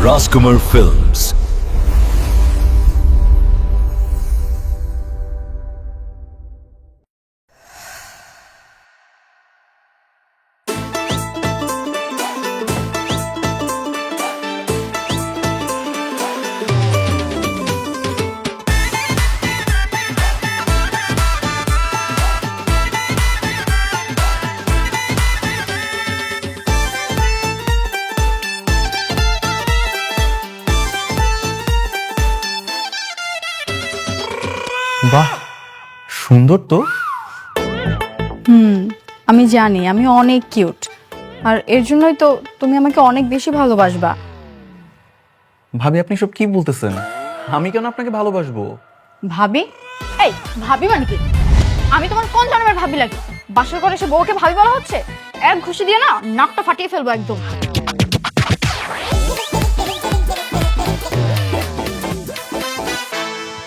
Rajkumar Films. বাহ, সুন্দর তো। আমি জানি আমি অনেক কিউট, আর এর জন্যই তো তুমি আমাকে অনেক বেশি ভালোবাসবা। ভাবি, আপনি সব কি বলতেছেন? আমি কেন আপনাকে ভালোবাসবো? ভাবি? এই ভাবি মানে কি? আমি তোমার কোন জন্মের ভাবি লাগি? বাসর করে এসে বউকে ভাবি বলা হচ্ছে? এক ঘুষি দিয়ে না নাকটা ফাটিয়ে ফেলবো একদম।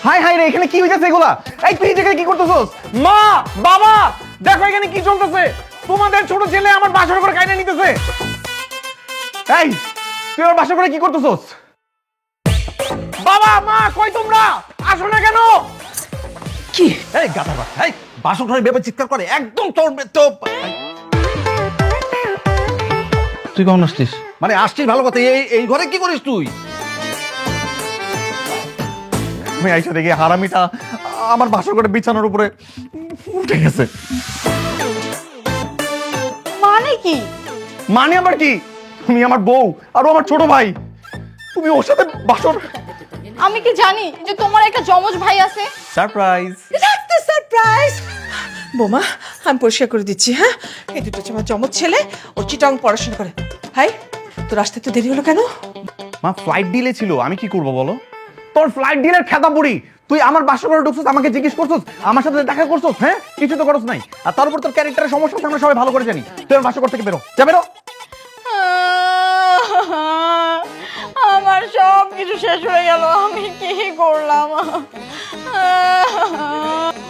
হাই হাই রে, এখানে কি হইতেছে এগুলা? এই তুই এখানে কি করতেছস? মা, বাবা, দেখো এখানে কি চলতেছে। তোমাদের ছোট ছেলে আমার বাসর করে কাইনা নিতেছে। এই, তুই আমার বাসর করে কি করতেছস? বাবা, মা, কই তোমরা? আসো না কেন? কি এই গাধা বাচ্চা, এই বাসর ঘরে বেবে চিৎকার করে, একদম তোর তো। তুই কখন আসছিস? মানে আসছিস ভালো কথা, এই ঘরে কি করিস তুই? আমি আইসা দেখি হারামিটা আমার বাসর করে বিছানার উপরে উঠে গেছে। মানে কি? মানে আবার কি? তুমি আমার বউ আর ও আমার ছোট ভাই, তুমি ওর সাথে বাসর। আমি কি জানি যে তোমার একটা জমজ ভাই আছে? সারপ্রাইজ। সারপ্রাইজ! বোমা, আমি পরিষ্কার করে দিচ্ছি। হ্যাঁ, এই দুটো হচ্ছে আমার জমজ ছেলে, ওর চিটং পড়াশোনা করে। ভাই, তোর আসতে তো দেরি হলো কেন? মা, ফ্লাইট ডিলে ছিল, আমি কি করব বলো? তোর ফ্লাইট ডিলের খেতা পড়ি, তুই আমার বাসর ঘরে ঢুকছিস, আমাকে জিজ্ঞেস করছিস, আমার সাথে দেখা করছিস? হ্যাঁ, কিছু তো করছ নাই। আর তার উপর তোর ক্যারেক্টারের সমস্যা আছে, আমরা সবাই ভালো করে জানি। তুই আমার বাসর ঘর থেকে বেরো, যা বেরো। আমার সব কিছু শেষ হয়ে গেল, আমি কি করলাম?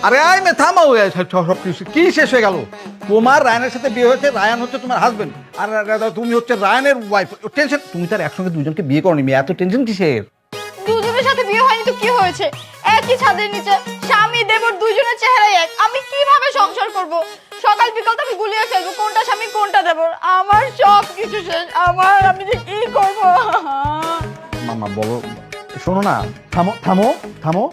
আরে আয় মে থামাও, সব কিছু কি শেষ হয়ে গেল? তোমার রায়ানের সাথে বিয়ে হয়েছে, রায়ান হচ্ছে তোমার হাজবেন্ড, আর তুমি হচ্ছে রায়ানের ওয়াইফ। টেনশন, তুমি তার একসঙ্গে দুজনকে বিয়ে করনি, এত টেনশন কিসের? দুজনের সাথে বিয়ে হয়নি তো কি হয়েছে? একই ছাদের নিচে স্বামী দেবর দুজনের চেহারাই এক, আমি কিভাবে সংসার করব? সকাল বিকাল তো আমি গুলিয়ে ফেলবো কোনটা স্বামী কোনটা দেবর। আমার সব কিছু শেষ, আমি যে কি করব? মামা বলো, শোনো না, থামো থামো থামো।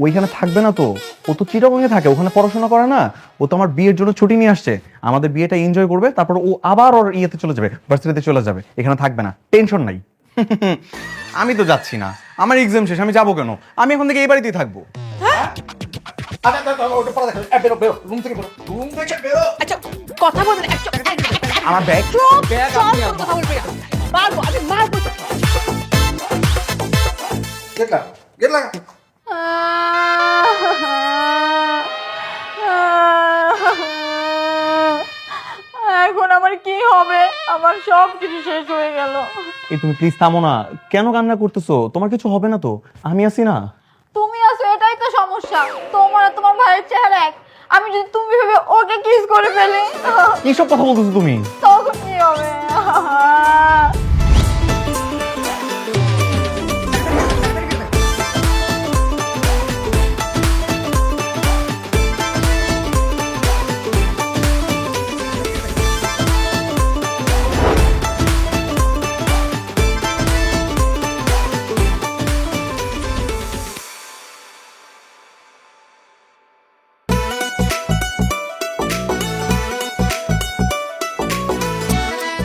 ওইখানে থাকবে না তো, ও তো চিটাগংয়ে থাকে, ওখানে পড়াশোনা করে না। ও তো আমার বিয়ের জন্য ছুটি নিয়ে আসছে, আমাদের বিয়েটা এনজয় করবে, তারপর ও আবার ওর ইয়েতে চলে যাবে, ভার্সিটিতে চলে যাবে, এখানে থাকবে না, টেনশন নাই। আমি তো যাচ্ছি না, আমার এক্সাম শেষ, আমি যাবো কেন? আমি এখন থেকে এই বাড়িতেই থাকবো। আচ্ছা, কথা বলবেন। আমার ব্যাগ কথা বলবে না। মারবো, আমি মারবো তোকে। এখন আমার কি হবে? আমার সব কিছু শেষ হয়ে গেল। এই তুমি প্লিজ থামো না, কেন কান্না করতেছো? তোমার কিছু হবে না তো, আমি আছি না। তুমি আছো, এটাই তো সমস্যা। তোমার আর তোমার ভাইয়ের চেহারা এক, আমি যদি তুমি ভেবে ওকে কিস করে ফেলি, কি সব কথা বলতেছো তুমি? তখন কি হবে?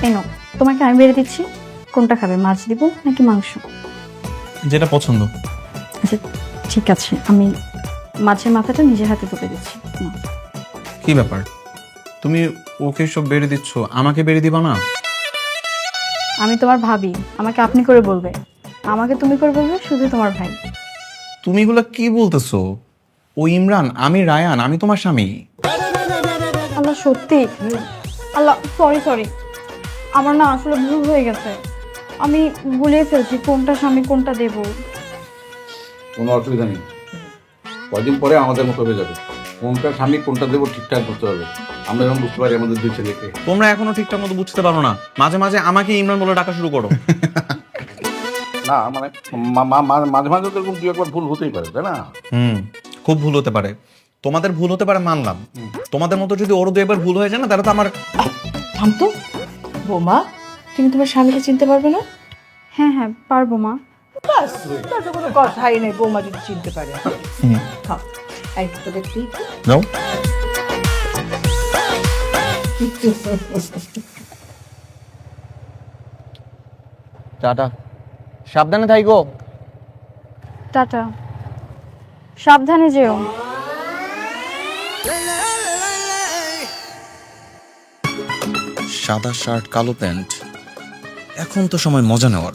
এনো, তোমাকে আমি বেড়ে দিচ্ছি, কোনটা খাবে? মাছ দিব নাকি মাংস? যেটা পছন্দ। আচ্ছা ঠিক আছে, আমি মাছের মাথাটা নিজের হাতে তুলে দিচ্ছি। নাও। কি ব্যাপার, তুমি ওকে সব বেড়ে দিচ্ছ, আমাকে বেড়ে দিবা না? আমি তোমার ভাবি, আমাকে আপনি করে বলবে, আমাকে তুমি করে বলবে শুধু তোমার ভাই। তুমি এগুলা কি বলতেছো? ও ইমরান, আমি রায়ান, আমি তোমার স্বামী। আল্লাহ সত্যি, আল্লাহ সরি সরি, আমার না আসলে ভুল হয়ে গেছে, আমি ভুলে ফেলছি কোনটা স্বামী কোনটা দেব। কোনো অসুবিধা নেই, কয়দিন পরে আমাদের মতো হয়ে যাবে। কোনটা স্বামী কোনটা দেবো ঠিকঠাক করতে হবে। আমরা যেমন বুঝতে পারি আমাদের দুই ছেলেকে। তোমরা এখনো ঠিকঠাক মতো বুঝতে পারো না, মাঝে মাঝে আমাকে ইমরান বলে ডাকা শুরু করো। না মানে মাঝে মাঝে তো এরকম দু একবার ভুল হতেই পারে, তাই না? খুব ভুল হতে পারে, তোমাদের ভুল হতে পারে মানলাম। তোমাদের মতো যদি ওর 2 একবার ভুল হয়ে যায় না, তাহলে তো আমার থাম তো। বৌমা, তুমি তোমার স্বামীকে চিনতে পারবে না? হ্যাঁ হ্যাঁ পারবো মা। বাস, তার তো কোনো কথাই নেই, বৌমা যদি চিনতে পারে। খাও, এই তোদের ঠিক। যাও। টাটা, সাবধানে থাইকো। টাটা, সাবধানে যেও। সাদা শার্ট কালো প্যান্ট, এখন তো সময় মজা নেওয়ার।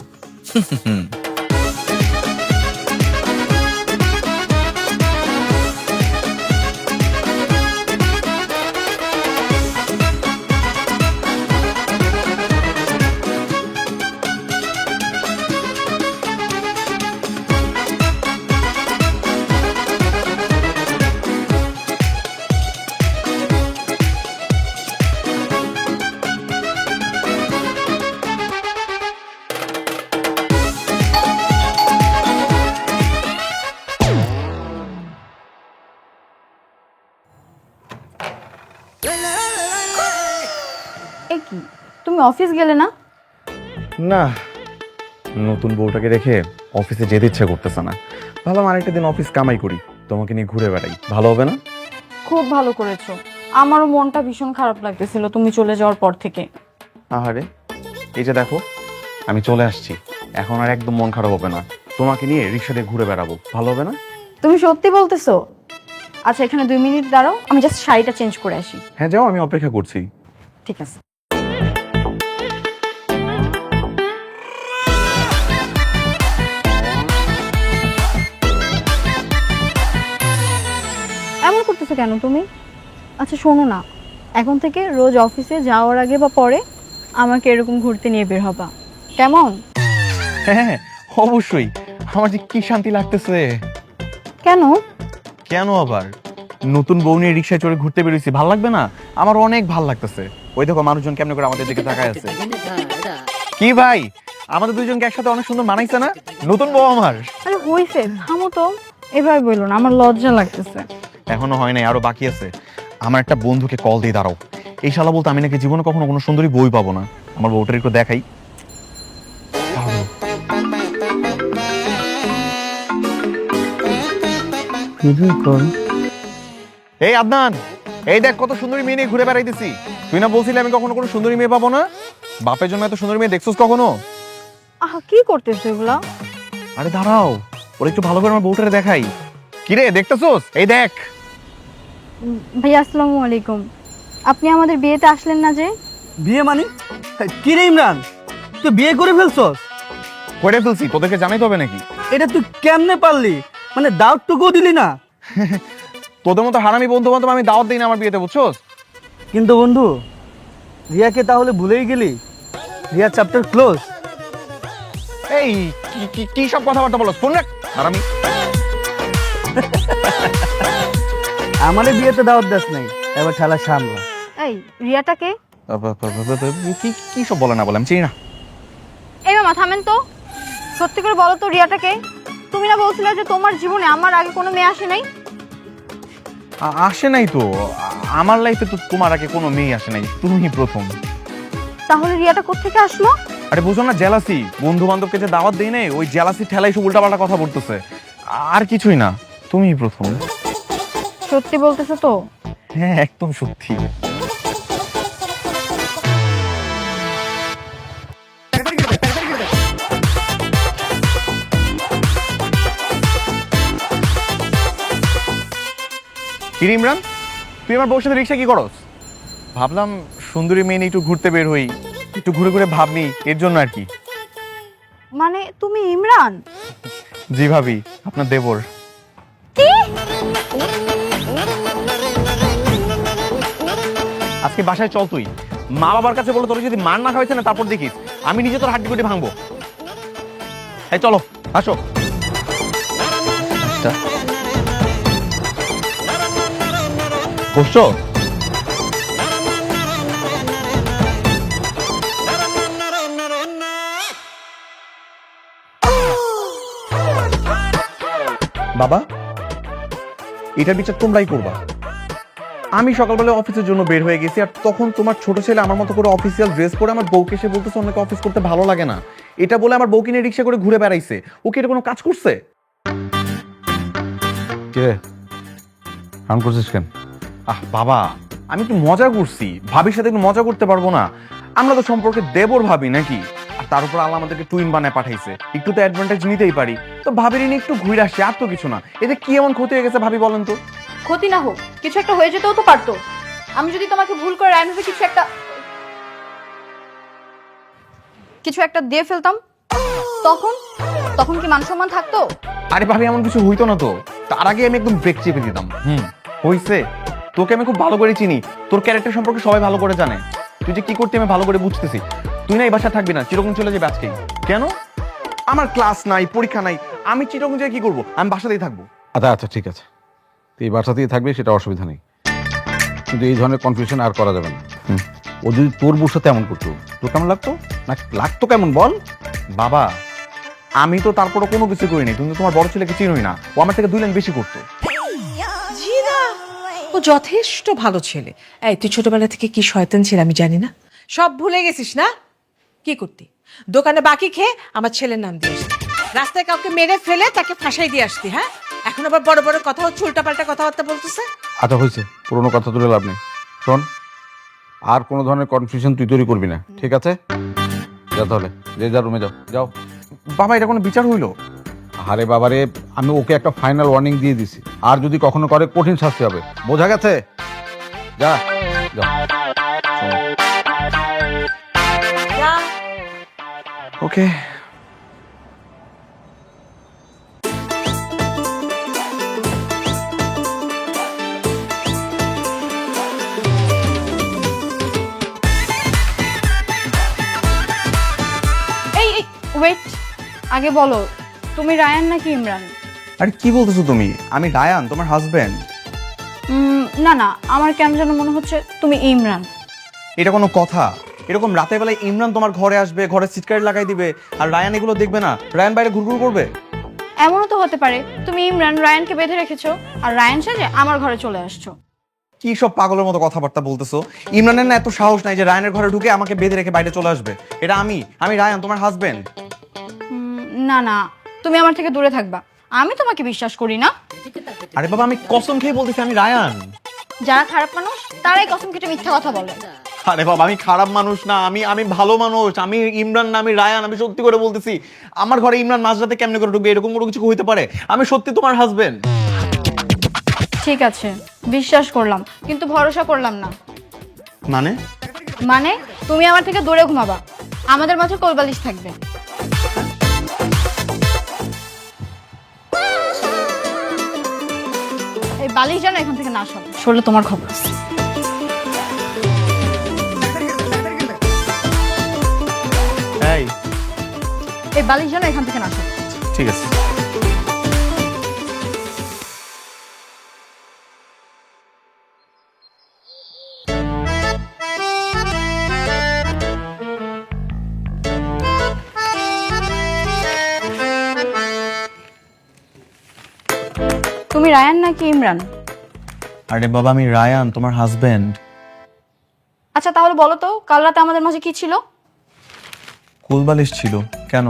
এ কি, তুমি অফিস গেলে না? না, নতুন বউটাকে রেখে অফিসে যেতে ইচ্ছা করতেছে না। ভাবলাম আরেকটা দিন অফিস কামাই করি, তোমাকে নিয়ে ঘুরে বেড়াই, ভালো হবে না? খুব ভালো করেছো। আমারও মনটা ভীষণ খারাপ লাগতেছিল তুমি চলে যাওয়ার পর থেকে। আহারে, এই যে দেখো, আমি চলে আসছি, এখন আর একদম মন খারাপ হবে না। তোমাকে নিয়ে রিক্সা দিয়ে ঘুরে বেড়াবো, ভালো হবে না? তুমি সত্যি বলতেছো? আচ্ছা এখানে 2 মিনিট দাঁড়াও, আমি জাস্ট শাড়িটা চেঞ্জ করে আসি। হ্যাঁ যাও, আমি অপেক্ষা করছি। ঠিক আছে। এমন করতেছো কেন তুমি? আচ্ছা শোনো না, এখন থেকে রোজ অফিসে যাওয়ার আগে বা পরে আমাকে এরকম ঘুরতে নিয়ে বের হবা, কেমন? হ্যাঁ অবশ্যই, আমার যে কি শান্তি লাগতেছে। কেন? কেন আবার? নতুন বউ নিয়ে রিক্সায় চড়ে ঘুরতে বেরোইছি, ভাল লাগবে না? আমার অনেক ভাল লাগতেছে। ওই দেখো মানুষজন কেমন করে আমাদের দিকে তাকায় আছে। কি ভাই, আমাদের দুইজনকে একসাথে অনেক সুন্দর মানাইছে না? নতুন বউ আমার। আরে হইছে, থামো তো, এবার বললো না, আমার লজ্জা লাগতেছে। এখনো হয় নাই, আরো বাকি আছে। আমার একটা বন্ধুকে কল দিয়ে দাঁড়াও। এই শালা বলতে আমি নাকি জীবনে কখনো কোনো সুন্দরী বই পাবো না। আমার বউটার একটু দেখাই। এই আদনান, এই দেখ কত সুন্দরী মেয়ে নিয়ে ঘুরে বেড়াইতেছি। তুই না বলছিলি আমি কখনো কোনো সুন্দরী মেয়ে পাবো না? বাপের জন্য এত সুন্দরী মেয়ে দেখছিস কখনো? আহা কি করতেছো এগুলা? আরে দাঁড়াও, ওর একটু ভালো করে আমার বউটারে দেখাই। কিরে দেখতেছোস? এই দেখ। ভাইয়া আসসালামু আলাইকুম, আপনি আমাদের বিয়েতে আসলেন না যে? বিয়ে মানে কি রে ইমরান, তুই বিয়ে করে ফেলছস? করে ফেলছি, তোদেরকে জানাইতে হবে নাকি? এটা তুই কেমনে পারলি? মানে দাওয়াতটুকুও দিলি না? তোদের মতো হারামি বন্ধু বান্ধব আমি দাওয়াত দিই না আমার বিয়েতে, বুঝছোস? কিন্তু বন্ধু, রিয়াকে তাহলে ভুলেই গেলি? Riya chapter close. এই কি সব কথাবার্তা বলো? ফোন রাখ হারামি। আমারে বিয়েতে দাওয়াত দাস নাই, এবার ঠেলা সামলা। এই রিয়াটাকে? কি সব বলে না বলে আমি চিনি না। এই মামা থামেন তো, সত্যি করে বলো তো রিয়াটাকে? তুমি না বলছিলে যে তোমার জীবনে আমার আগে কোনো মেয়ে আসে নাই? আসে নাই তো, আমার লাইফে তো তোমার আগে কোনো মেয়ে আসে নাই, তুমি প্রথম। তাহলে রিয়াটা কোত্থেকে আসলো? আরে বুঝো না, জেলাসি। বন্ধু বান্ধবকে যে দাওয়াত দেই নাই, ওই জেলাসি ঠেলাই সব উল্টাপাল্টা কথা বলতেছে, আর কিছুই না, তুমি প্রথম। সত্যি বলতেছো তো? হ্যাঁ একদম সত্যি। কিরে ইমরান, তুই আমার বউর সাথে রিক্সা কি করস? ভাবলাম সুন্দরী মেয়ে নিয়ে একটু ঘুরতে বের হই, একটু ঘুরে ঘুরে ভাবনি, এর জন্য আর কি। মানে তুমি ইমরান? জি ভাবি, আপনার দেবর। কি? আজকে বাসায় চল, তুই মা বাবার কাছে বলে তোর যদি মার না খাওয়াইছে না, তারপর দেখিস আমি নিজে তোর হাড্ডি গুটি ভাঙবো। এই চলো, আসো। বসছো? বাবা, এটার বিচার তোমরাই করবা। আমি সকালবেলা অফিসের জন্য বের হয়ে গেছি, আর তখন তোমার ছোট ছেলে আমার মতো করে অফিসিয়াল ড্রেস পরে আমার বউকে এসে বলতেছে অনেকে অফিস করতে ভালো লাগে না, এটা বলে আমার বউকে নিয়ে রিক্সা করে ঘুরে বেড়াইছে। ও কি এটা কোনো কাজ করছে? কে কাম করছিস কেন? বাবা, আমি একটু মজা করছি, ভাবির সাথে একটু মজা করতে পারবো না? আমরা তো সম্পর্কে দেবর ভাবি নাকি? আর তার উপর আল্লাহ আমাদেরকে টুইন বানায় পাঠাইছে, একটু তো অ্যাডভান্টেজ নিতেই পারি। তো ভাবির নিয়ে একটু ঘুরে আসছে, আর তো কিছু না। এতে কি এমন ক্ষতি হয়ে গেছে ভাবি বলেন তো? ক্ষতি না হোক, কিছু একটা হয়ে যেতেও তো পারতো। আমি যদি তোমাকে ভুল করে রায়নকে কিছু একটা দিয়ে ফেলতাম, তখন তখন কি মান সম্মান থাকতো? আরে ভাবি, এমন কিছু হইতো না তো। তার আগে আমি একদম ব্রেক চেপে দিতাম। হইছে, তোকে আমি খুব ভালো করে চিনি, তোর ক্যারেক্টার সম্পর্কে সবাই ভালো করে জানে। তুই যে কি করতে আমি ভালো করে বুঝতেছি। তুই না এই বাসা থাকবি না, চিরকম চলে যাবে আজকেই। কেন? আমার ক্লাস নাই, পরীক্ষা নাই, আমি চিরকম যেয়ে কি করবো? আমি বাসাতেই থাকবো। আচ্ছা আচ্ছা ঠিক আছে, তুই এই বাসাতেই থাকবি, সেটা অসুবিধা নেই, কিন্তু এই ধরনের কনফিউশন আর করা যাবে না। ও যদি তোর বউর সাথে এমন করতো, তোর কেমন লাগতো? না লাগতো কেমন বল? বাবা, আমি তো তারপরে কোনো কিছু করিনি। তুমি তো তোমার বড় ছেলেকে চিনোই না, ও আমার থেকে 2 লাইন বেশি করতো। জি না, ও যথেষ্ট ভালো ছেলে। এই তুই ছোটবেলা থেকে কি শয়তান ছিল আমি জানি না, সব ভুলে গেছিস না? কি করতি? দোকানে বাকি খেয়ে আমার ছেলের নাম দিয়ে আসতি, রাস্তায় কাউকে মেরে ফেলে তাকে ফাঁসাই দিয়ে আসতি। হ্যাঁ, এখন আবার বড় বড় কথা হচ্ছে, উল্টাপাল্টা কথাবার্তা বলতেছে। আচ্ছা হয়েছে, পুরোনো কথা তুলে লাভ নেই। শোন, আর কোনো ধরনের কনফিউশন তুই তৈরি করবি না, ঠিক আছে? যা তাহলে, যে যা রুমে যাও যাও। বাবা, এটা কোনো বিচার হইলো? আরে বাবারে, আমি ওকে একটা ফাইনাল ওয়ার্নিং দিয়ে দিছি, আর যদি কখনো করে কঠিন শাস্তি হবে, বোঝা গেছে? যা যা। যা। ওকে। এই ওয়েট, আগে বলো তুমি রায়ান নাকি ইমরান? আরে কি বলতেছো তুমি? আমি রায়ান, তোমার হাজবেন্ড। না না, আমার কেন যেন মনে হচ্ছে তুমি ইমরান। এটা কোনো কথা? এরকম রাতের বেলায় ইমরান তোমার ঘরে আসবে, ঘরে সিটকারি লাগাই দিবে, আর রায়ান এগুলো দেখবে না? রায়ান বাইরে ঘুরঘুর করবে। এমনও তো হতে পারে তুমি ইমরান রায়ানকে বেঁধে রেখেছো, আর রায়ান সাজে আমার ঘরে চলে আসছো। কি সব পাগলের মতো কথাবার্তা বলতেছো? ইমরানের না এত সাহস নাই যে রায়ানের ঘরে ঢুকে আমাকে বেঁধে রেখে বাইরে চলে আসবে। এটা আমি রায়ান, তোমার হাজবেন্ড। না না, তুমি আমার থেকে দূরে থাকবা, আমি তোমাকে বিশ্বাস করি না। আরে বাবা, আমি কসম খেয়ে বলতেছি আমি রায়ান। যারা খারাপ মানুষ তারাই কসম কেটে মিথ্যা কথা বলে। আরে বাবা, আমি খারাপ মানুষ না, আমি ভালো মানুষ। আমি ইমরান না, আমি রায়ান। আমি সত্যি করে বলতেছি, আমার ঘরে ইমরান মাঝরাতে কেমনে করে ঢুকবে? এরকম কোনো কিছু হইতে পারে? আমি সত্যি তোমার হাজবেন্ড। ঠিক আছে, বিশ্বাস করলাম, কিন্তু ভরসা করলাম না। মানে তুমি আমার থেকে দূরে ঘুমাবা, আমাদের মাঝে কোলবালিশ থাকবে। এই বালিশ যেন এখান থেকে না সরে, সরলে তোমার খবর আছে। এই বালিশ যেন এখান থেকে না সরে। ঠিক আছে। তুমি রায়ান নাকি ইমরান? আরে বাবা, আমি রায়ান, তোমার হাজবেন্ড। আচ্ছা তাহলে বলো তো, কাল রাতে আমাদের মাঝে কি ছিল? কুলবালিশ ছিল। কেন?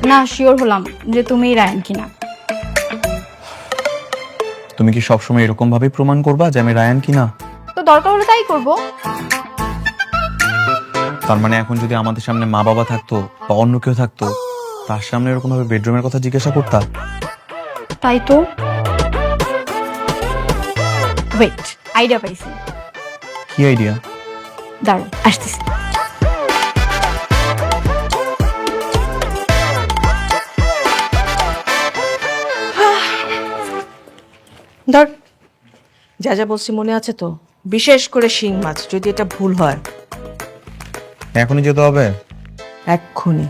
না, শিওর হলাম যে তুমি রায়ান কিনা। তুমি কি সবসময় এরকম ভাবে প্রমাণ করবা যে আমি রায়ান কিনা? তো দরকার হলে তাই করব। তার মানে এখন যদি আমাদের সামনে মা বাবা থাকতো বা অন্য কেউ থাকতো, তার সামনে এরকম ভাবে বেডরুমের কথা জিজ্ঞাসা করতা? তাই তো। ওয়েট, আইডিয়া পাইছি। কি আইডিয়া? দাঁড়ো, আসতেছি। ধর, যা যা বলছি মনে আছে তো? বিশেষ করে শিং মাছ, যদি এটা ভুল হয়। এখনই যেতে হবে? এক্ষুনি।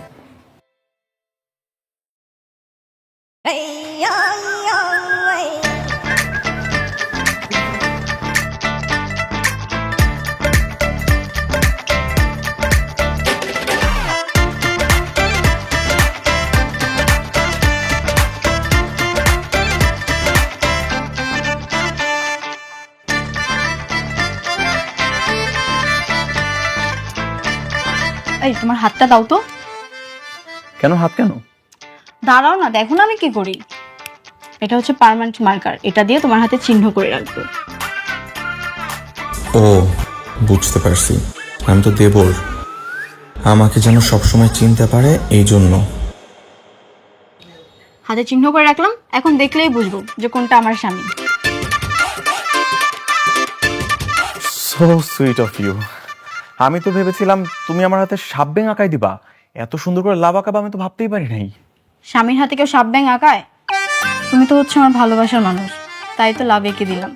এই তোমার হাতটা দাও তো। কেন হাত কেন? দাঁড়াও না, দেখো না আমি কি করি। এটা হচ্ছে পার্মানেন্ট মার্কার, এটা দিয়ে তোমার হাতে চিহ্ন করে রাখবো। ও বুঝতে পারছি, আমি তো দেবর, আমাকে যেন সবসময় চিনতে পারে এই জন্য। হাতে চিহ্ন করে রাখলাম, এখন দেখলেই বুঝবো যে কোনটা আমার স্বামী। So sweet of you. আমি তো ভেবেছিলাম তুমি আমার হাতে সাপ ব্যাঙ আঁকাই দিবা, এত সুন্দর করে লাভ আঁকাবা আমি তো ভাবতেই পারি নাই। স্বামীর হাতে কেউ সাপ ব্যাঙ আঁকায়? তুমি তো হচ্ছে আমার ভালোবাসার মানুষ, তাই তো লাভ এঁকে দিলাম।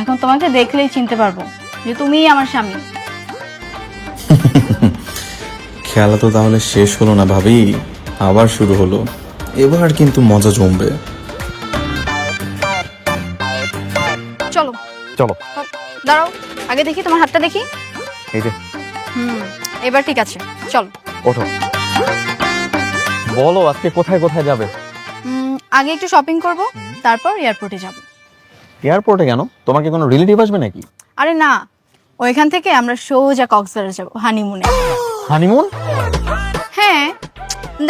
এখন তোমাকে দেখলেই চিনতে পারবো যে তুমিই আমার স্বামী। খেলা তো তাহলে শেষ হলো না ভাবি, আবার শুরু হলো। এবার কিন্তু মজা জমবে। চলো চলো। দাঁড়াও, আগে দেখি তোমার হাতটা দেখি। এই যে এবার ঠিক আছে, চলো। ওঠো, বলো আজকে কোথায় কোথায় যাবে? আগে একটু শপিং করব, তারপর এয়ারপোর্টে যাব। এয়ারপোর্টে কেন? তোমাকে কোনো রিলেটিভ আসবে নাকি? আরে না, ওইখান থেকে আমরা সোজা কক্সবাজার যাব হানিমুনে। হানিমুন? হ্যাঁ,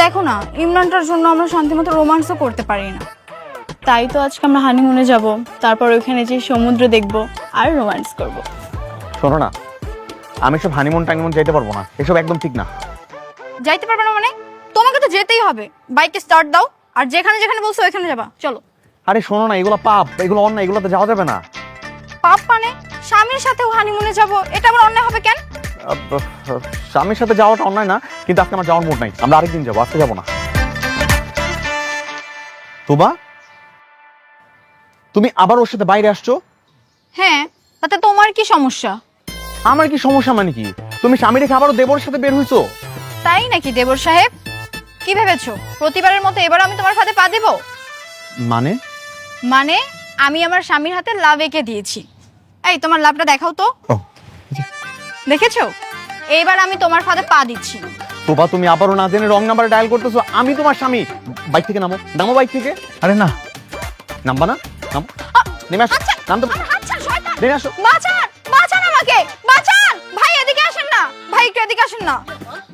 দেখো না, ইমরানটার জন্য আমরা শান্তিমতো রোমান্সও করতে পারি না, তাই তো আজকে আমরা হানিমুনে যাব, তারপর ওইখানে যে সমুদ্র দেখব আর রোমান্স করব। শোনো না, আমি সব হানিমুন টানিমুন যাইতে পারবো না, এসব একদম ঠিক না। যাইতে পারবে না মানে? তোমাকে তো যেতেই হবে। বাইকে স্টার্ট দাও, আর যেখানে যেখানে বলছো ওইখানে যাবা, চলো। আরে শোনো না, এগুলো পাপ, এগুলো অন্যায়, এগুলোতে যাওয়া যাবে না। পাপ মানে? স্বামীর সাথেও হানিমুনে যাব, এটা আবার অন্যায় হবে কেন? স্বামীর সাথে যাওয়াটা অন্যায় না, কিন্তু আজকে আমার যাওয়ার মুড নাই, আমরা আরেকদিন যাবো, আজকে যাবো না। তোবা, তুমি আবার ওর সাথে বাইরে আসছো? হ্যাঁ, তাতে তোমার কি সমস্যা? আমার কি সমস্যা মানে কি? তুমি স্বামী রেখে আবারও দেবর সাথে বের হইছো? তাই নাকি দেবর সাহেব? কি ভেবেছো প্রতিবারের মতো এবার আমি তোমার হাতে পা দেব? মানে? মানে আমি আমার স্বামীর হাতে লাভ এঁকে দিয়েছি। এই তোমার লাভটা দেখাও তো। দেখেছো? এইবার আমি তোমার ফাঁদে পা দিচ্ছি। তোবা, তুমি আবারও না জেনে রং নাম্বারে ডায়াল করতেছো। আমি তোমার স্বামী। বাইক থেকে নামো, নামো বাইক থেকে। আরে না, নামবা না, নামো, নেমে আসো, নামতে, আচ্ছা শয়তান, নেমে আসো। বাঁচান, বাঁচান আমাকে, বাঁচান ভাই, এদিকে আসেন না ভাই, একটু এদিকে আসেন না।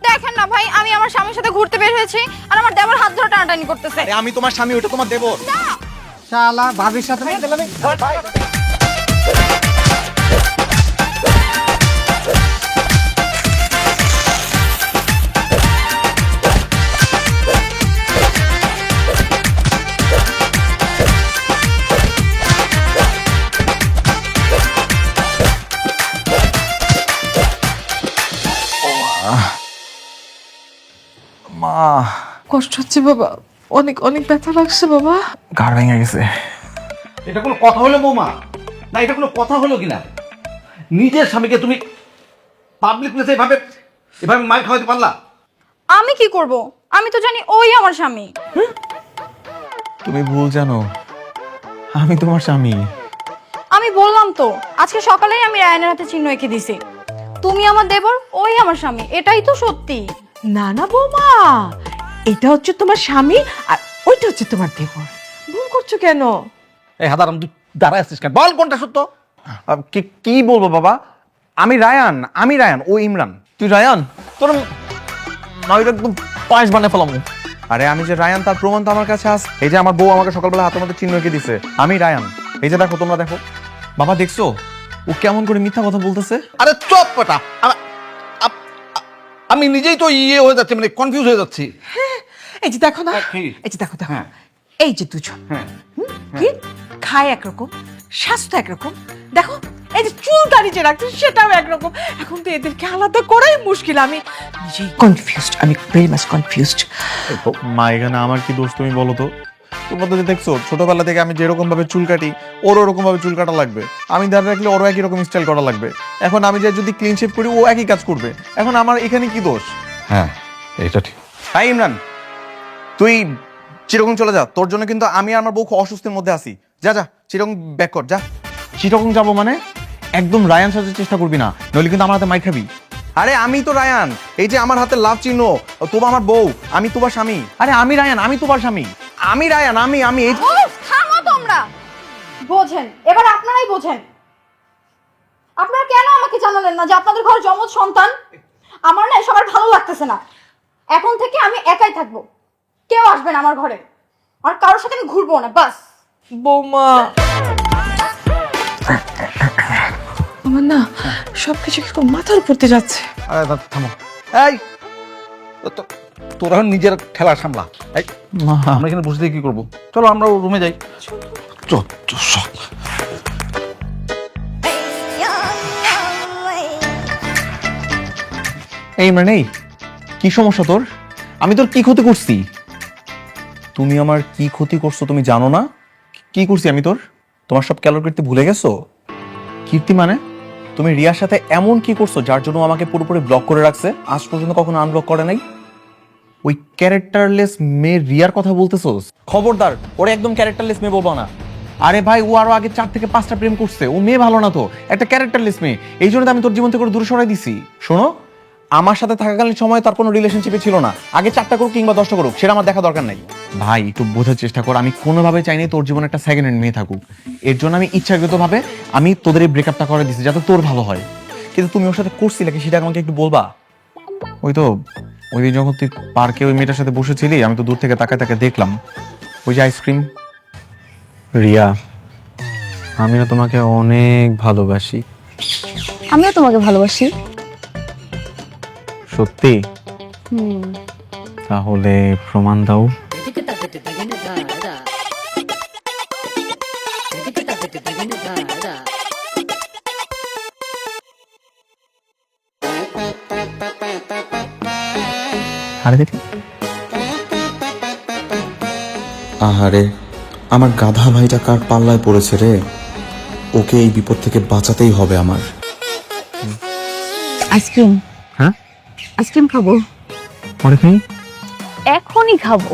দেখেন না ভাই, আমি আমার স্বামীর সাথে ঘুরতে বের হয়েছি, আর আমার দেবর হাত ধরে টানাটানি করতেছে। আরে আমি তোমার স্বামী, ওটা তোমার দেবর। শালা ভাবির সাথে মা, কষ্ট হচ্ছে বাবা, অনেক অনেক ব্যথা লাগছে বাবা। ঘাড় ভেঙে গেছে। এটা কোনো কথা হলো বৌমা? না এটা কোনো কথা হলো কিনা? নিজের স্বামীকে তুমি পাবলিক প্লেসে এভাবে এভাবে মার খাওয়াতে পারলা? আমি কি করব? আমি তো জানি ওই আমার স্বামী। তুমি ভুল জানো, আমি তোমার স্বামী। আমি বললাম তো, আজকে সকালেই আমি রায়ানের হাতে চিহ্ন এঁকে দিছি। তুমি আমার দেবর, ওই আমার স্বামী, এটাই তো সত্যি। না না বৌমা, এটা হচ্ছে তোমার স্বামী আর ওইটা হচ্ছে তোমার দেবর। ভুল করছো কেন? এই হাদারাম, তুই দাঁড়ায় আসছিস কেন? বল কোনটা সত্য? কি বলবো বাবা? আমি রায়ান, আমি রায়ান, ও ইমরান। তুই রায়ান? তোর নয়টা একদম পায়েস বানিয়ে ফেলাম। আরে আমি যে রায়ান তার প্রমাণ তো আমার কাছে আছে। এই যে আমার বউ আমাকে সকালবেলা হাতের মধ্যে চিহ্ন এঁকে দিছে, আমি রায়ান। এই যে দেখো, তোমরা দেখো। বাবা দেখছো ও কেমন করে মিথ্যা কথা বলতেছে? আরে চপ পটা, আমি নিজেই তো হয়ে যাচ্ছি, মানে কনফিউজ হয়ে যাচ্ছি। এই যে দেখো না, কি? এই যে দেখো দেখো, হ্যাঁ। এই যে দুজন হ্যাঁ। কি খায় একরকম, স্বাস্থ্য একরকম, দেখো এই যে চুল দাঁড়িয়ে যে রাখছে সেটাও একরকম। এখন তো এদেরকে আলাদা করাই মুশকিল। আমি নিজেই কনফিউজড, আমি ভেরি মাচ কনফিউজড। মা, এখানে আমার কি দোষ তুমি বলো তো? তোমরা তো দেখছো ছোটবেলা থেকে আমি যেরকম ভাবে চুল কাটি, ওর ওরকম ভাবে চুল কাটা লাগবে। আমি দাঁড়িয়ে রাখলে ওরও একই রকম স্টাইল করা লাগবে। এখন আমি যদি ক্লিন শেভ করি, ও একই কাজ করবে। এখন আমার এখানে কি দোষ? হ্যাঁ, এটা ঠিক। হাই ইমরান, তুই চিরকং চলে যা। তোর জন্য কিন্তু আমি আর আমার বউ খুব অস্বস্তির মধ্যে আছি। যা যা, চিরকং ব্যাক কর, যা। চিরকং যাবো মানে? একদম রায়ান সাজার চেষ্টা করবি না, নইলে কিন্তু আমার হাতে মাই খাবি। আরে আমি তো রায়ান, এই যে আমার হাতে লাভ চিহ্ন, তোবা আমার বউ, আমি তোমার স্বামী। আরে আমি রায়ান, আমি তোমার স্বামী। আমি রায়ান, আমি আমি এই ও থামো তোমরা, বোঝেন এবার আপনারাই বোঝেন। আপনারা কেন আমাকে জানালেন না যে আপনাদের ঘরে যমজ সন্তান? আমার না এসব আর ভালো লাগতেছে না। এখন থেকে আমি একাই থাকবো, কেউ আসবে না আমার ঘরে, আর কারোর সাথে আমি ঘুরবো না, বাস। বৌমা, আমার না সবকিছু একটু মাথার উপর দিয়ে যাচ্ছে। আরে থামো, এই তোরা নিজের খেলা সামলা। এই আমরা এখানে বসে থেকে কি করবো? চলো আমরা রুমে যাই। এই ইমরান, এই কি সমস্যা তোর? আমি তোর কি ক্ষতি করছি? তুমি আমার কি ক্ষতি করছো তুমি জানো না? কি করছি আমি তোর? তোমার সব ক্যালোর কীর্তি ভুলে গেছো? কীর্তি মানে তুমি রিয়ার সাথে এমন কি করছো যার জন্য আমাকে পুরোপুরি ব্লক করে রাখছে, আজ পর্যন্ত কখনো আনব্লক করে নাই? ওই ক্যারেক্টারলেস মেয়ে রিয়ার কথা বলতেছোস? খবরদার, ওরে একদম ক্যারেক্টারলেস মেয়ে বলবো না। আরে ভাই, ও আরো আগে 4 থেকে 5টা প্রেম করছে, ও মেয়ে ভালো না তো, একটা ক্যারেক্টারলেস মেয়ে। এই জন্য তো আমি তোর জীবন থেকে ওরে দূরে সরাই দিছি। শোনো, আমার সাথে থাকাকালীন সময় তার কোনো রিলেশনশিপে ছিল না। আগে 4টা করুক কিংবা 10টা করুক, সেটা আমার দেখা দরকার নাই। ভাই একটু বোঝার চেষ্টা কর, আমি কোনোভাবে চাইনি তোর জীবনে একটা সেকেন্ড হ্যান্ড মেয়ে থাকুক। এর জন্য আমি ইচ্ছাকৃতভাবে আমি তোদের এই ব্রেকআপটা করে দিছি যাতে তোর ভালো হয়। কিন্তু তুমি ওর সাথে করছিলে কি সেটা আমাকে একটু বলবা? ওই তো ওই দিন যখন তুই পার্কে ওই মেয়েটার সাথে বসেছিলি, আমি তো দূর থেকে তাকায় তাকে দেখলাম। ওই যে আইসক্রিম। রিয়া, আমি না তোমাকে অনেক ভালোবাসি। আমিও তোমাকে ভালোবাসি। সত্যি? তাহলে প্রমাণ দাও। আরে দেখি। আহারে, আমার গাধা ভাইটা কার পাল্লায় পড়েছে রে। ওকে এই বিপদ থেকে বাঁচাতেই হবে আমার। আইসক্রিম। হ্যাঁ, আইসক্রিম খাবো, পরে খাই। এখনই খাবো।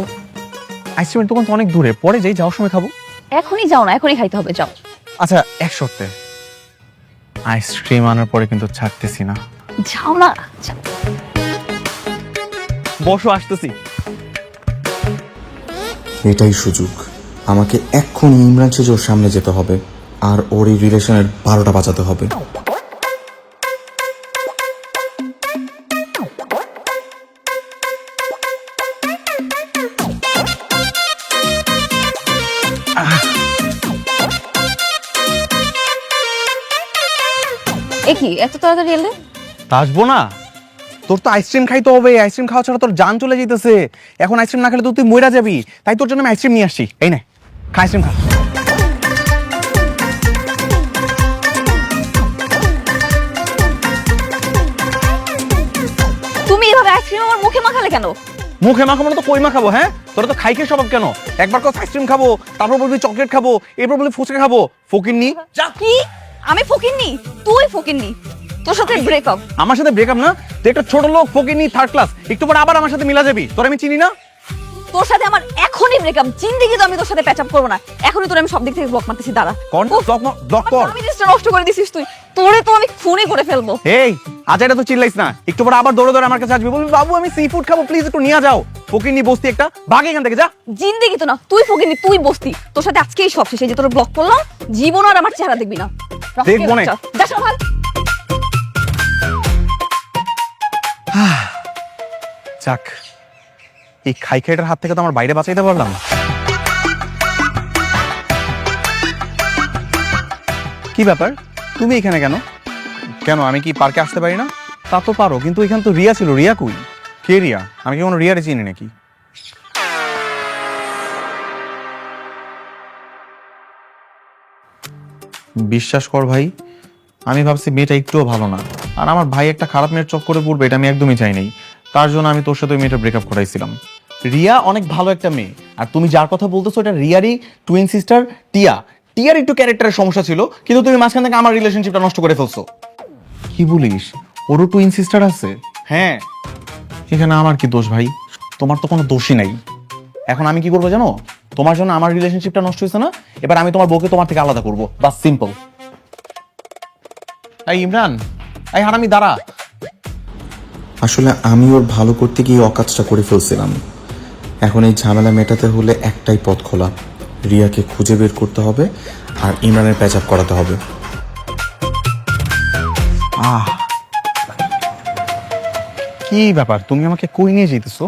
আইসক্রিমের দোকান তো অনেক দূরে, পরে যাই, যাওয়ার সময় খাবো। এখনই যাও না, এখনই খাইতে হবে, যাও। আচ্ছা, এক শর্তে, আইসক্রিম আনার পরে কিন্তু ছাড়তেছি না। যাও না, যাও। বসো, আসতেছি। এটাই সুযোগ, আমাকে এক্ষুনি ইমরান সেজোর সামনে যেতে হবে আর ওর এই রিলেশনের 12টা বাজাতে হবে। এ কি এত তাড়াতাড়ি এলে? আসবো না? তোর তো আইসক্রিম খাইতে হবে, আইসক্রিম খাওয়া ছাড়া তোর জান চলে যেতেছে। এখন আইসক্রিম না খেলে তো তুই মইরা যাবি, তাই তোর জন্য আমি আইসক্রিম নিয়ে আসছি। এই নে, খা আইসক্রিম খা। তুমি এভাবে আইসক্রিম আমার মুখে মাখালে কেন? মুখে মাখাবো না তো কই মাখাবো? হ্যাঁ, তোরা তো খাইকে স্বভাব কেন? একবার কত আইসক্রিম খাবো, তারপর বলবি চকলেট খাবো, এরপর বলবি ফুচকা খাবো। ফকিন্নি যা। কি? আমি ফকিন্নি? তুই ফকিন্নি? তোর সাথে ব্রেকআপ? আমার সাথে ব্রেকআপ না, তুই একটা ছোট লোক, ফকিন্নি, থার্ড ক্লাস। একটু পরে আবার আমার সাথে মিলা যাবি। তোর আমি চিনি না। তোর সাথে আমার এখনই ব্রেকআপ। জিন্দেগি তো আমি তোর সাথে প্যাচ আপ করবো না। এখনই তোর আমি সব দিক থেকে ব্লক মারতেছি, দাঁড়া। কোন ব্লক কর। আমি জিনিসটা নষ্ট করে দিছিস তুই। তোরে তো আমি খুনই করে ফেলবো। এই আজ এটা তো চিল্লাইস না, একটু পরে আবার দৌড়ে দৌড়ে আমার কাছে আসবি, বলবি বাবু আমি সি ফুড খাবো, প্লিজ একটু নিয়ে যাও। ফকিন্নি বস্তি একটা, ভাগ এখান থেকে যা। জিন্দেগি তো না, তুই ফকিন্নি, তুই বস্তি। তোর সাথে আজকেই সব শেষ। এই যে তোর ব্লক করলাম, জীবন আর আমার চেহারা দেখবি না। দেখবো না। যা সকাল। যাক, এই খাইখাইটার হাত থেকে তো আমার বাইরে বাঁচাইতে পারলাম। কি ব্যাপার, তুমি এখানে কেন? কেন, আমি কি পার্কে আসতে পারি না? তা তো পারো, কিন্তু এখানে তো রিয়া ছিল। রিয়া কই? কে রিয়া? আমি কি কোনো রিয়ারে চিনি নাকি? বিশ্বাস কর ভাই, আমি ভাবছি মেয়েটা একটুও ভালো না, আর আমার ভাই একটা খারাপ মেয়ের চক্করে পড়বে এটা আমি একদমই চাই নাই। তার জন্য আমি তোর সাথে ওই মেয়েটা ব্রেকআপ করাইছিলাম। রিয়া অনেক ভালো একটা মেয়ে, আর তুমি যার কথা বলতেছো এটা রিয়ারই টুইন সিস্টার টিয়া। টিয়ার একটু ক্যারেক্টারের সমস্যা ছিল, কিন্তু তুমি মাঝখান থেকে আমার রিলেশনশিপটা নষ্ট করে ফেলছো। কি বলিস? ওরও টুইন সিস্টার আছে? হ্যাঁ। এখানে আমার কি দোষ ভাই? তোমার তো কোনো দোষই নাই। এখন আমি কি করবো জানো? তোমার জন্য আমার রিলেশনশিপটা নষ্ট হয়েছে না, এবার আমি তোমার বউকে তোমার থেকে আলাদা করবো, বাস সিম্পল। এই ইমরান, এই হারামি দাঁড়া। আসলে আমি ওর ভালো করতে গিয়ে অকাজটা করে ফেলছিলাম। এখন এই ঝামেলা মেটাতে হলে একটাই পথ খোলা, রিয়াকে খুঁজে বের করতে হবে আর ইমরানের প্যাচ আপ করাতে হবে। কি ব্যাপার, তুমি আমাকে কই নিয়ে যেতেছো?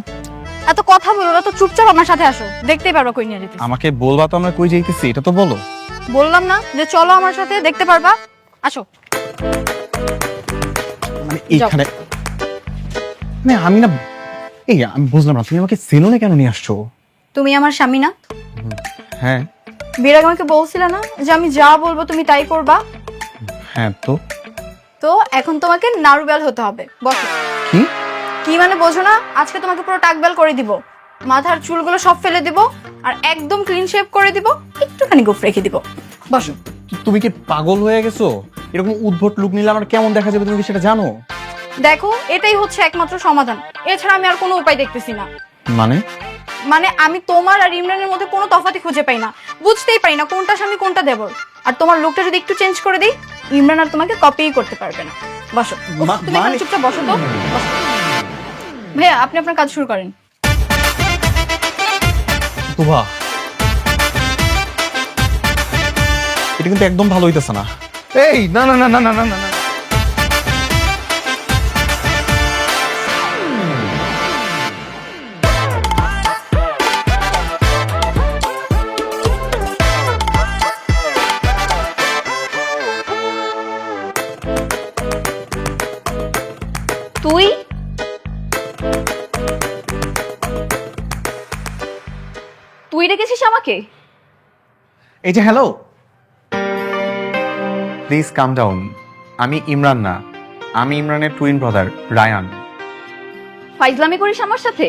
এত কথা বলো না তো, চুপচাপ আমার সাথে আসো, দেখতেই পারবা কই নিয়ে যেতে। আমাকে বলবা তো আমরা কই যাইতেছি, এটা তো বলো। বললাম না যে চলো আমার সাথে, দেখতে পারবা, আসো। মানে এইখানে মানে আমি না, আমি বুঝলাম না, তুমি আমাকে সেলুনে কেন নিয়ে আসছো? তুমি আমার স্বামী না? হ্যাঁ। বিয়ের আগে আমাকে বলছিলে না যে আমি যা বলবো তুমি তাই করবা? হ্যাঁ তো তো এখন তোমাকে নারুবেল হতে হবে। বসো। কি? কি মানে বোঝো না? আজকে তোমাকে পুরো টাকবেল করে দিব, মাথার চুলগুলো সব ফেলে দিব, আর একদম ক্লিন শেভ করে দিব, একটুখানি গোফ রেখে দিব। বসো। তুমি কি পাগল হয়ে গেছো? এরকম উদ্ভট লুক নিলে আমার কেমন দেখা যাবে তুমি কি সেটা জানো? দেখো, এটাই হচ্ছে একমাত্র সমাধান, এছাড়া আমি আর কোনো উপায় দেখতেছি না। মানে আমি তোমার আর ইমরানের মধ্যে কোনো তফাৎই খুঁজে পাই না, বুঝতেই পারি না কোনটা স্বামী কোনটা দেবর। আর তোমার লুকটা যদি একটু চেঞ্জ করে দিই, ইমরান আর তোমাকে কপিই করতে পারবে না। বসো। উফ, তুমি এখানে চুপচাপ বসো তো। বসো। ভাইয়া, আপনি আপনার কাজ শুরু করেন। তোবা, এটা কিন্তু একদম ভালো হইতেছে না। এই না না না না না না না না। তুই তুই রেখেছিস আমাকে? এই যে হ্যালো, প্লিজ কাম ডাউন। আমি ইমরান না, আমি ইমরানের টুইন ব্রাদার রায়ান। ফাইজলামি করিস আমার সাথে?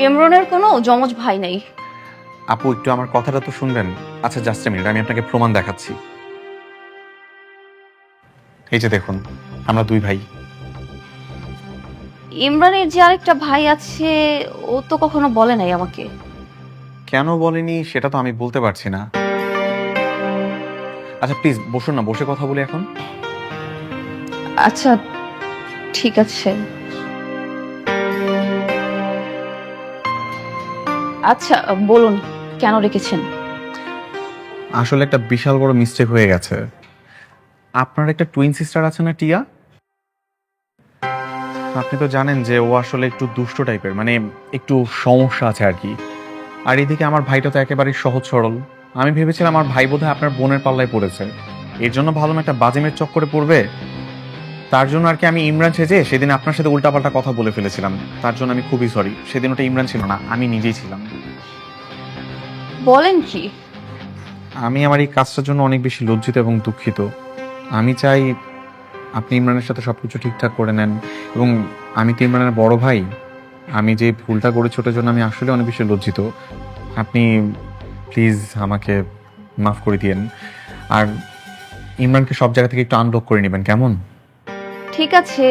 ইমরানের কোনো যমজ ভাই নেই। আপু, একটু আমার কথাটা তো শুনবেন। আচ্ছা জাস্ট এ মিনিট, আমি আপনাকে প্রমাণ দেখাচ্ছি। এই যে দেখুন, আমরা দুই ভাই। ইমরানের যে আরেকটা ভাই আছে, ও তো কখনো বলে নাই আমাকে। কেন বলেনি সেটা তো আমি বলতে পারছি না। আচ্ছা প্লিজ বসুন না, বসে কথা বলি এখন। আচ্ছা ঠিক আছে। আচ্ছা বলুন, কেন রেখেছেন? আসলে একটা বিশাল বড় মিস্টেক হয়ে গেছে। আপনার একটা টুইন সিস্টার আছে না, টিয়া? আপনি তো জানেন যে ও আসলে একটু দুষ্ট টাইপের, মানে একটু সমস্যা আছে আর কি। আর এদিকে আমার ভাইটা তো একেবারেই সহজ সরল। আমি ভেবেছিলাম আমার ভাই বোধহয় আপনার বোনের পাল্লায় পড়েছে, এর জন্য ভালো একটা বাজিমের চক্করে পড়বে। তার জন্য আর কি আমি ইমরান সেজে সেদিন আপনার সাথে উল্টাপাল্টা কথা বলে ফেলেছিলাম। তার জন্য আমি খুবই সরি। সেদিন ওটা ইমরান ছিল না, আমি নিজেই ছিলাম। বলেন কি? আমি আমার এই কাজটার জন্য অনেক বেশি লজ্জিত এবং দুঃখিত। আমি চাই আপনি ইমরানের সাথে সবকিছু ঠিকঠাক করে নেন। এবং আমি তো ইমরানের বড় ভাই, আমি যে ভুলটা করেছি ওটার জন্য আমি আসলে অনেক বেশি লজ্জিত। আপনি প্লিজ আমাকে মাফ করে দিয়েন। আর ইমরানকে সব জায়গা থেকে একটু আনব্লক করে নেবেন, কেমন? ঠিক আছে,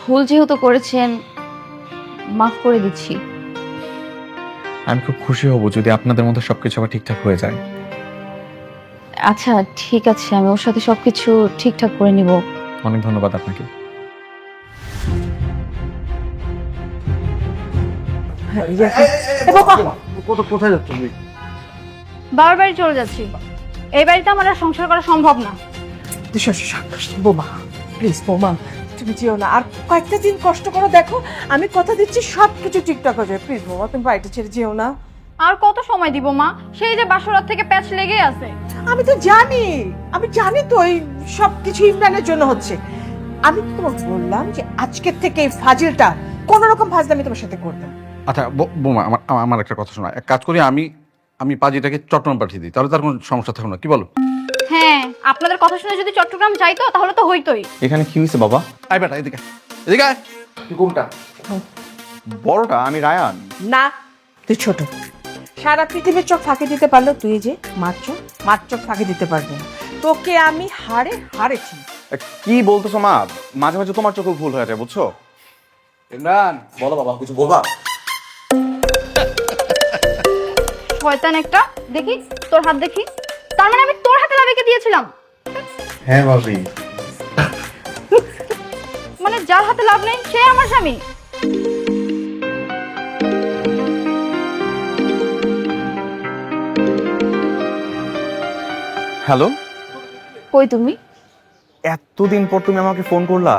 ভুল যেহেতু করেছেন মাফ করে দিচ্ছি। আমি খুব খুশি হব যদি আপনাদের মধ্যে সবকিছু আবার ঠিকঠাক হয়ে যায়। আচ্ছা ঠিক আছে, আমি ওর সাথে সবকিছু ঠিকঠাক করে নিব। অনেক ধন্যবাদ আপনাকে। কোথায় যাচ্ছ তুমি? বাবার বাড়ি চলে যাচ্ছি, এই বাড়িতে আমার আর সংসার করা সম্ভব না। বোমা প্লিজ, বোমা তুমি যেও না, আর কয়েকটা দিন কষ্ট করো, দেখো আমি কথা দিচ্ছি সবকিছু ঠিকঠাক হয়ে যাবে। প্লিজ বোমা, তুমি বাড়িটা ছেড়ে যেও না। আর কত সময় দিব মা? সেই যে বাসরাত থেকে প্যাচ লেগে আছে। আমি জানি তো এই সবকিছু ইমরানের জন্য হচ্ছে। আমি তো তোমাকে বললাম যে আজকের থেকে এই ফাজিলটা কোন রকম ফাজলামি তোমার সাথে করবে না। আচ্ছা বোমা, আমার একটা কথা শোনা। এক কাজ করি, আমি পাজিটাকে চট্টগ্রাম পাঠিয়ে দিই, তাহলে তার কোনো সমস্যা থাকবে না, কি বলো? হ্যাঁ, আপনাদের কথা শুনে যদি চট্টগ্রাম যাইতো তাহলে তো হইতোই। এখানে কি হয়েছে বাবা? আয় বেটা, এদিকে এদিকে আয়। তুই কোনটা? বড়টা? আমি রায়ান। না, তুই ছোট। সারা পৃথিবীর চোখ ফাঁকি দিতে পারলো, তুই যে মার চোখ ফাঁকি দিতে পারবি না। তোকে আমি হাড়ে চিনি। কি বলতেছো মা? মাঝে মাঝে তোমার চোখে ভুল হয়ে যায়, বুঝছো? ইমরান, বলো বাবা, কিছু বলবা? শয়তান একটা, দেখি তোর হাত দেখি। তার মানে আমি তোর হাতে লাভিকে দিয়েছিলাম? হ্যাঁ ভাবি। মানে যার হাতে লাভ নেই সে আমার স্বামী? হ্যালো, কই তুমি? এতদিন পর তুমি আমাকে ফোন করলা?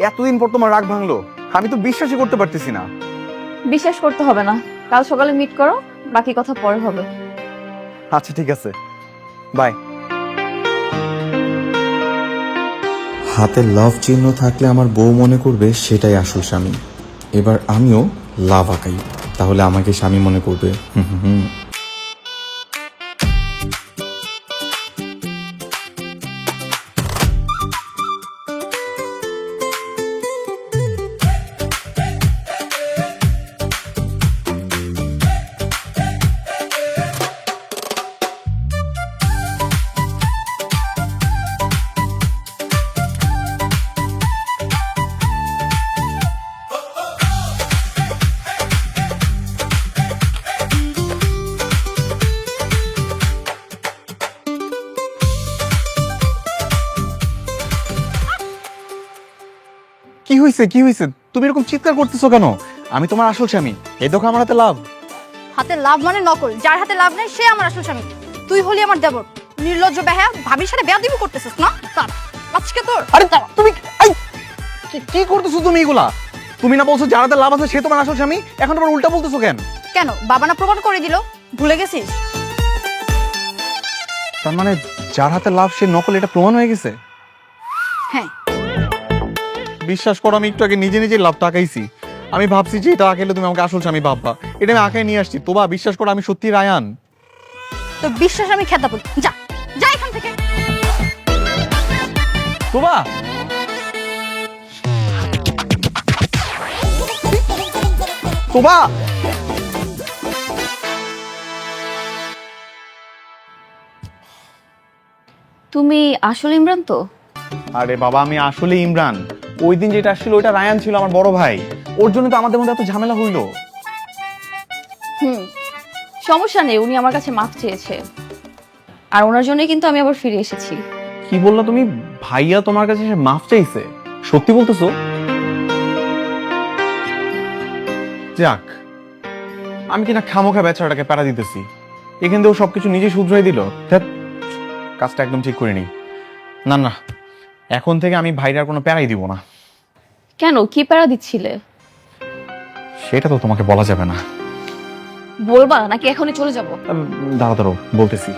এতদিন পর তোমার রাগ ভাঙলো? আমি তো বিশ্বাসই করতে পারতেছি না। বিশ্বাস করতে হবে না, কাল সকালে মিট করো, বাকি কথা পরে হবে। আচ্ছা ঠিক আছে, বাই। হাতে লাভ চিহ্ন থাকলে আমার বউ মনে করবে সেটাই আসল স্বামী। এবার আমিও লাভ আঁকাই, তাহলে আমাকে স্বামী মনে করবে। হুম হুম হুম। কি হয়েছে, কি হয়েছে? তুমি এরকম চিৎকার করতেছো কেন? আমি তোমার আসল স্বামী, এই দেখো আমার হাতে লাভ। হাতে লাভ মানে নকল, যার হাতে লাভ নেই সে আমার আসল স্বামী। তুই হলি আমার দেবর, নির্লজ্জ বেহায়া, ভাবির সাথে বেয়াদবি করতেছিস না? তার আজকে তোর আরে তুমি কি করতেছো তুমি এগুলা? তুমি না বলছো যার হাতে লাভ আছে সে তোমার আসল স্বামী, এখন আবার উল্টা বলতেছো কেন? কেন বাবা না প্রমাণ করে দিল? ভুলে গেছিস? তার মানে যার হাতে লাভ সে নকল, এটা প্রমাণ হয়ে গেছে? হ্যাঁ। বিশ্বাস করো, আমি একটু আগে নিজে নিজে লাভ টাকাইছি। আমি ভাবছি যে এটা আঁকাইলে তুমি আমাকে আসল স্বামী ভাববা, এটা আমি আঁকাই নিয়ে আসছি। তোবা বিশ্বাস করো, আমি সত্যি রায়ান। তো বিশ্বাস আমি খেতা বল, যা যা এখান থেকে। তোবা তোবা তুমি আসলে ইমরান তো? আরে বাবা, আমি আসলে ইমরান। ওই দিন যেটা আসছিল ওইটা রায়ান ছিল, আমার বড় ভাই। ওর জন্য তো আমাদের মধ্যে এত ঝামেলা হইলো। সমস্যা নেই, উনি আমার কাছে মাফ চেয়েছে, আর ওনার জন্যই কিন্তু আমি আবার ফিরে এসেছি। কি বললা তুমি? ভাইয়া তোমার কাছে এসে মাফ চাইছে? সত্যি বলতেছো? যাক, আমি কিনা খামোখা বেচারাটাকে প্যারা দিতেছি, এখান থেকে ও সবকিছু নিজে শুধরাই দিল। ধ্যাৎ, কাজটা একদম ঠিক করিনি। না না, এখন থেকে আমি ভাইরা আর কোনো প্যারাই দিব না। কেন, কি প্যারা দিচ্ছিলে? সেটা তো তোমাকে বলা যাবে না। বলবা নাকি এখনই চলে যাব? দাঁড়া দাঁড়ো, বলতেছি।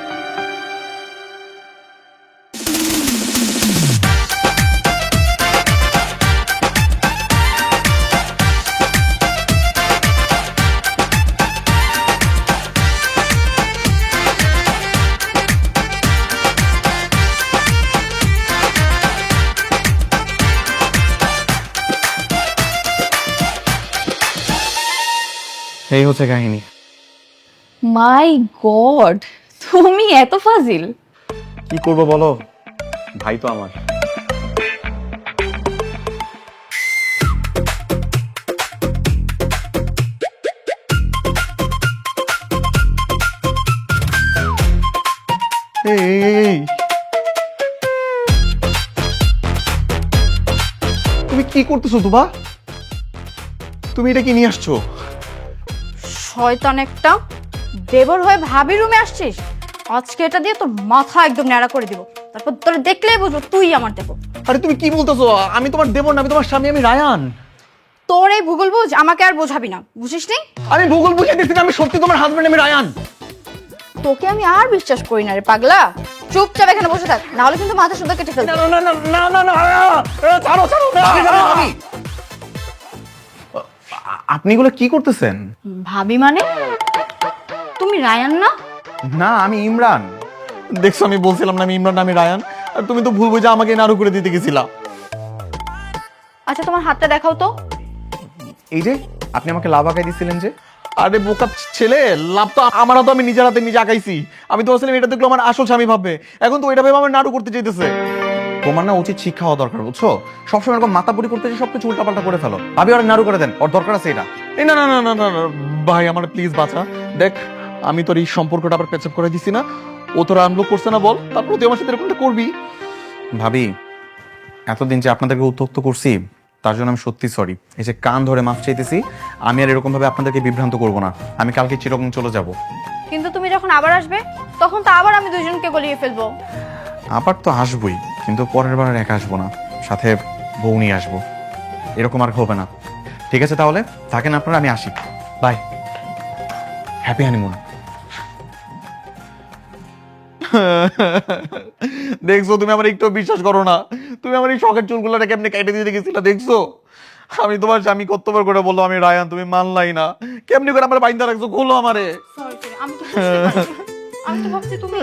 এই হচ্ছে কাহিনী। মাই গড, তুমি এত ফাজিল! কি করবো বলো, ভাই তো আমার। এই, তুমি কি করতেছো তোবা? তুমি এটা কি নিয়ে আসছো? শয়তান একটা, দেবর হয়ে ভাবি রুমে আসছিস? আজকে এটা দিয়ে তোর মাথা একদম ন্যাড়া করে দিব, তারপর তোর দেখলেই বুঝবো তুই আমার দেবর। আরে তুমি কি বলতেছো? আমি তোমার দেবর না, আমি তোমার স্বামী, আমি রায়ান। তোর এই ভূগোল বুঝ আমাকে আর বোঝাবি না, বুঝিস নি? আমি ভূগোল বুঝে দিচ্ছি না, আমি সত্যি তোমার হাজবেন্ড, আমি রায়ান। তোকে আমি আর বিশ্বাস করি না রে পাগলা। চুপচাপ এখানে বসে থাক, না হলে কিন্তু মাথা সুদ্ধা কেটে ফেলবো। না না না না না না, ছাড়ো ছাড়ো। আপনি এগুলো কি করতেছেন? ভাবি মানে? তুমি রায়ান না? না, আমি ইমরান। দেখছো, আমি বলছিলাম না আমি ইমরান, আমি রায়ান। আর তুমি তো ভুল বুঝে আমাকে নাড়ু করে দিতে গেছিলা। আচ্ছা তোমার হাতটা দেখাও তো। এই যে আপনি আমাকে লাভ আঁকাই দিছিলেন যে। আরে বোকা ছেলে, লাভ তো আমার হাতে, আমি নিজের হাতে নিজে আঁকাইছি। আমি তো আসলে এটা দেখলো আমার আসল স্বামী ভাববে, এখন তো ওইটা ভেবে আমার নাড়ু করতে চাইতেছে। তোমার না উচিত শিক্ষা হওয়া দরকার, বুঝছো? সবসময় এরকম মাতাপুরি করতে যে সবকিছু উল্টাপাল্টা করে ফেলো। ভাবি ওরা নাড়ু করে দেন, ওর দরকার আছে এটা। এই না না না না না না, ভাই আমার প্লিজ বাঁচা। দেখ, আমি তোর এই সম্পর্কটা আবার পেছাপ করে দিছি না, ও তোরা আনব্লক করছে না বল, তারপর তুই আমার সাথে এরকমটা করবি? ভাবি, এতদিন যে আপনাদেরকে উত্ত্যক্ত করছি তার জন্য আমি সত্যি সরি। এই যে কান ধরে মাফ চাইতেছি, আমি আর এরকম ভাবে আপনাদেরকে বিভ্রান্ত করব না। আমি কালকে চিরকম চলে যাব। কিন্তু তুমি যখন আবার আসবে তখন তো আবার আমি দুইজনকে গলিয়ে ফেলবো। আবার তো আসবই, কিন্তু পরের বার আর একা আসবো না, সাথে বউ নিয়ে আসবো। এরকম আর হবে না। ঠিক আছে তাহলে থাকেন আপনারা, আমি আসি, বাই, হ্যাপি হানিমুন। দেখছো তুমি আমার একটু বিশ্বাস করো না, তুমি আমার এই শখের চুলগুলোটা কেমনে কেটে দিতে গেছিলা, দেখছো? আমি তোমার স্বামী কতবার করে বললো আমি রায়ান, তুমি মানলাই না, কেমনি করে আমার বাইন্দা রাখছো, খোলো আমারে। সরি আমি তো বুঝতে পারিনি। আমি তো ভাবছি তুমি